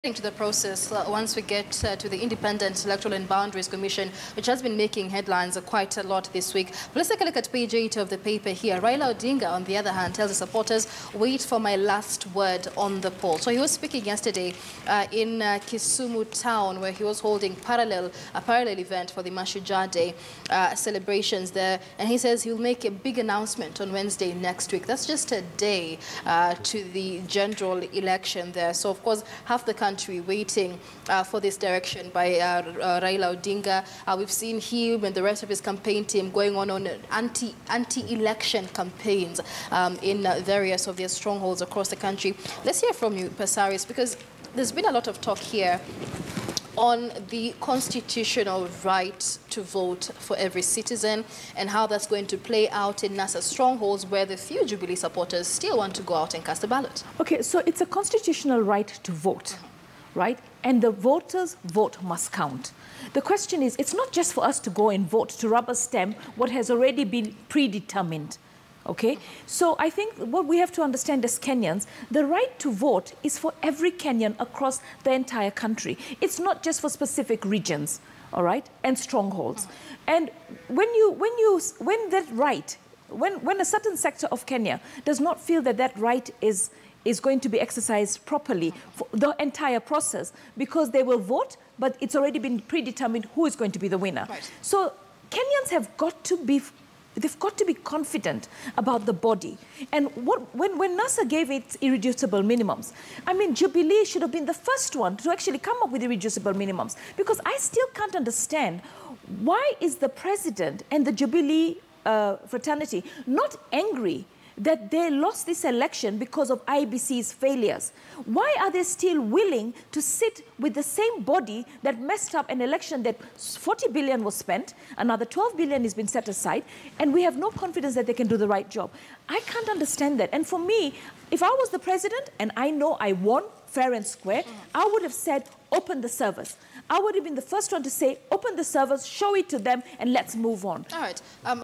To the process once we get to the Independent Electoral and Boundaries Commission, which has been making headlines quite a lot this week. But let's take a look at page 8 of the paper here. Raila Odinga, on the other hand, tells his supporters, wait for my last word on the poll. So he was speaking yesterday in Kisumu town, where he was holding a parallel event for the Mashujaa Day celebrations there. And he says he'll make a big announcement on Wednesday next week. That's just a day to the general election there. So, of course, half the country waiting for this direction by Raila Odinga. We've seen him and the rest of his campaign team going on anti-election campaigns in various of their strongholds across the country. Let's hear from you, Pasaris, because there's been a lot of talk here on the constitutional right to vote for every citizen and how that's going to play out in NASA strongholds where the few Jubilee supporters still want to go out and cast a ballot. Okay, so it's a constitutional right to vote, right? And the voters' vote must count. The question is, it's not just for us to go and vote, to rubber stamp what has already been predetermined. Okay, so I think what we have to understand as Kenyans, the right to vote is for every Kenyan across the entire country. It's not just for specific regions, all right, and strongholds. And when a certain sector of Kenya does not feel that that right is going to be exercised properly for the entire process, because they will vote, but it's already been predetermined who is going to be the winner. Right. So Kenyans have got to be. They've got to be confident about the body. And when NASA gave its irreducible minimums, I mean, Jubilee should have been the first one to actually come up with irreducible minimums, because I still can't understand why is the president and the Jubilee fraternity not angry that they lost this election because of IBC's failures. Why are they still willing to sit with the same body that messed up an election that 40 billion was spent, another 12 billion has been set aside, and we have no confidence that they can do the right job? I can't understand that. And for me, if I was the president and I know I won fair and square, I would have said, open the servers. I would have been the first one to say, open the servers, show it to them, and let's move on. All right.